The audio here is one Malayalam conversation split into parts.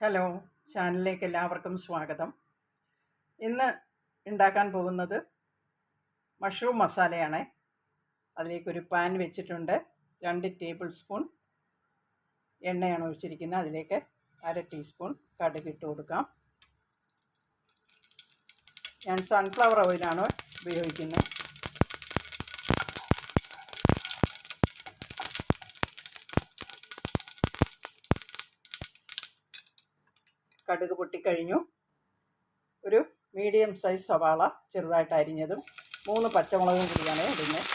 ഹലോ, ചാനലിലേക്ക് എല്ലാവർക്കും സ്വാഗതം. ഇന്ന് ഉണ്ടാക്കാൻ പോകുന്നത് മഷ്റൂം മസാലയാണ്. അതിലേക്കൊരു പാൻ വെച്ചിട്ടുണ്ട്. 2 ടേബിൾ സ്പൂൺ എണ്ണയാണ് ഒഴിച്ചിരിക്കുന്നത്. അതിലേക്ക് 1/2 ടീസ്പൂൺ കടുക് ഇട്ട് കൊടുക്കാം. ഞാൻ സൺഫ്ലവർ ഓയിലാണ് ഉപയോഗിക്കുന്നത്. കടുക് പൊട്ടിക്കഴിഞ്ഞു. ഒരു മീഡിയം സൈസ് സവാള ചെറുതായിട്ട് അരിഞ്ഞതും 3 പച്ചമുളകും കൂടിയാണ് ഇടുന്നത്.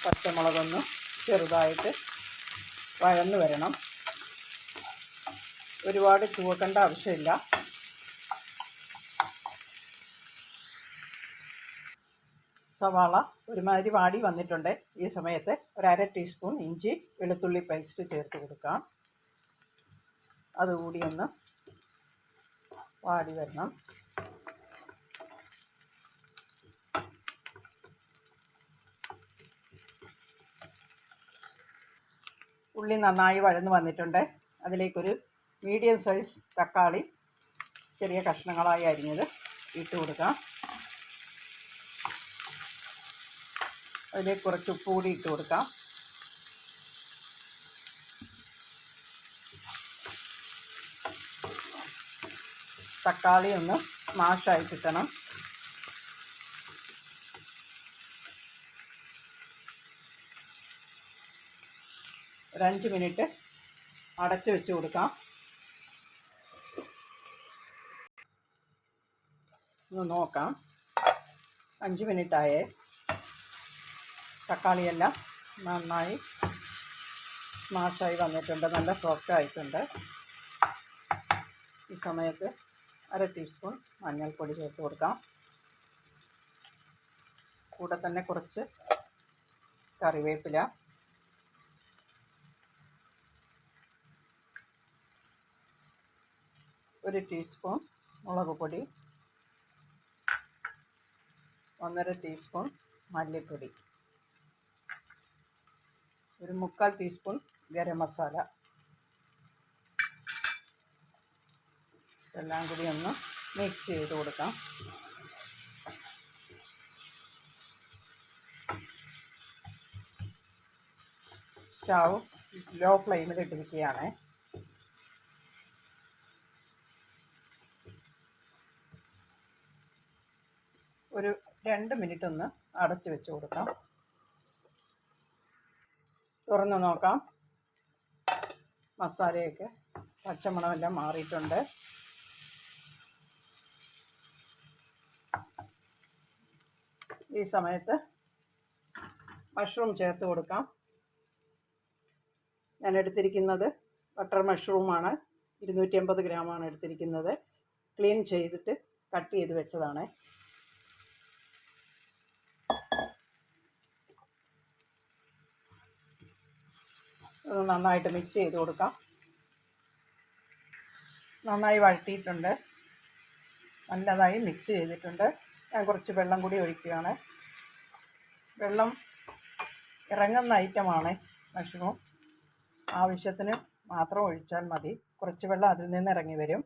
പച്ചമുളകൊന്ന് ചെറുതായിട്ട് വഴന്നു വരണം. ഒരുപാട് ചുവക്കേണ്ട ആവശ്യമില്ല. സവാള ഒരുമാതിരി വാടി വന്നിട്ടുണ്ട്. ഈ സമയത്ത് 1/2 ടീസ്പൂൺ ഇഞ്ചി വെളുത്തുള്ളി പേസ്റ്റ് ചേർത്ത് കൊടുക്കാം. അതുകൂടി ഒന്ന് വാടി വരണം. ഉള്ളി നന്നായി വഴന്ന് വന്നിട്ടുണ്ട്. അതിലേക്കൊരു മീഡിയം സൈസ് തക്കാളി ചെറിയ കഷ്ണങ്ങളായി അരിഞ്ഞത് ഇട്ട് കൊടുക്കാം. അതിലേക്ക് കുറച്ച് ഉപ്പ് കൂടി ഇട്ട് കൊടുക്കാം. തക്കാളി ഒന്ന് സ്മാഷായി കിട്ടണം. ഒരു 5 മിനിറ്റ് അടച്ച് വെച്ച് കൊടുക്കാം. ഒന്ന് നോക്കാം. 5 മിനിറ്റായേ. തക്കാളിയെല്ലാം നന്നായി സ്മാഷായി വന്നിട്ടുണ്ട്. നല്ല സോഫ്റ്റ് ആയിട്ടുണ്ട്. ഈ സമയത്ത് 1/2 ടീസ്പൂൺ മഞ്ഞൾപ്പൊടി ചേർത്ത് കൊടുക്കാം. കൂടെ തന്നെ കുറച്ച് കറിവേപ്പില, 1 ടീസ്പൂൺ മുളക് പൊടി, 1/2 ടീസ്പൂൺ മല്ലിപ്പൊടി, ഒരു 1/4 ടീസ്പൂൺ ഗരം മസാല. എല്ലാം കൂടി ഒന്ന് മിക്സ് ചെയ്ത് കൊടുക്കാം. സ്റ്റൗ ലോ ഫ്ലെയിമിൽ ഇട്ടിരിക്കുകയാണ്. ഒരു 2 മിനിറ്റ് ഒന്ന് അടച്ച് വെച്ച് കൊടുക്കാം. തുറന്ന് നോക്കാം. മസാലയൊക്കെ പച്ചമണമെല്ലാം മാറിയിട്ടുണ്ട്. ഈ സമയത്ത് മഷ്റൂം ചേർത്ത് കൊടുക്കാം. ഞാൻ എടുത്തിരിക്കുന്നത് ബട്ടർ മഷ്റൂമാണ്. 250 ഗ്രാമാണ് എടുത്തിരിക്കുന്നത്. ക്ലീൻ ചെയ്തിട്ട് കട്ട് ചെയ്ത് വെച്ചതാണ്. അത് നന്നായിട്ട് മിക്സ് ചെയ്ത് കൊടുക്കാം. നന്നായി വഴറ്റിയിട്ടുണ്ട്. നല്ലതായി മിക്സ് ചെയ്തിട്ടുണ്ട്. ഞാൻ കുറച്ച് വെള്ളം കൂടി ഒഴിക്കുകയാണ്. വെള്ളം ഇറങ്ങുന്ന ഐറ്റമാണ് മഷ്റൂം. ആവശ്യത്തിന് മാത്രം ഒഴിച്ചാൽ മതി. കുറച്ച് വെള്ളം അതിൽ നിന്ന് ഇറങ്ങി വരും.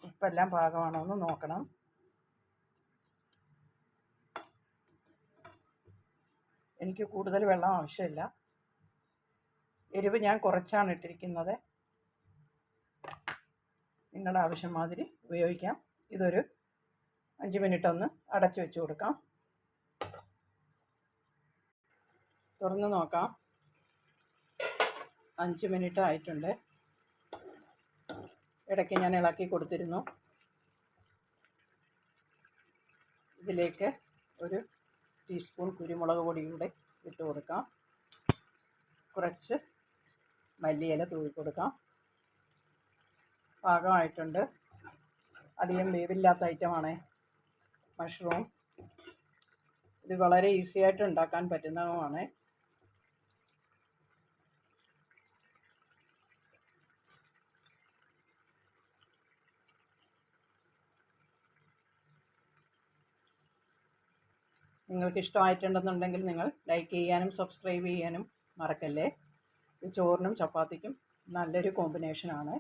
ഉപ്പെല്ലാം പാകമാണോ എന്ന് നോക്കണം. എനിക്ക് കൂടുതൽ വെള്ളം ആവശ്യമില്ല. എരിവ് ഞാൻ കുറച്ചാണ് ഇട്ടിരിക്കുന്നത്. നിങ്ങളുടെ ആവശ്യം മാതിരി ഉപയോഗിക്കാം. ഇതൊരു 5 മിനിറ്റ് ഒന്ന് അടച്ചു വെച്ച് കൊടുക്കാം. തുറന്ന് നോക്കാം. 5 മിനിറ്റ് ആയിട്ടുണ്ട്. ഇടയ്ക്ക് ഞാൻ ഇളക്കി കൊടുത്തിരുന്നു. ഇതിലേക്ക് ഒരു ടീസ്പൂൺ കുരുമുളക് പൊടി കൂടെ ഇട്ട് കൊടുക്കാം. കുറച്ച് മല്ലിയില തൂവി കൊടുക്കാം. പാകമായിട്ടുണ്ട്. അധികം വേവില്ലാത്ത ഐറ്റമാണ് മഷ്റൂം. ഇത് വളരെ ഈസി ആയിട്ട് ഉണ്ടാക്കാൻ പറ്റുന്നതുമാണ്. നിങ്ങൾക്ക് ഇഷ്ടമായിട്ടുണ്ടെന്നുണ്ടെങ്കിൽ നിങ്ങൾ ലൈക്ക് ചെയ്യാനും സബ്സ്ക്രൈബ് ചെയ്യാനും മറക്കല്ലേ. ഇത് ചോറിനും ചപ്പാത്തിക്കും നല്ലൊരു കോമ്പിനേഷനാണ്.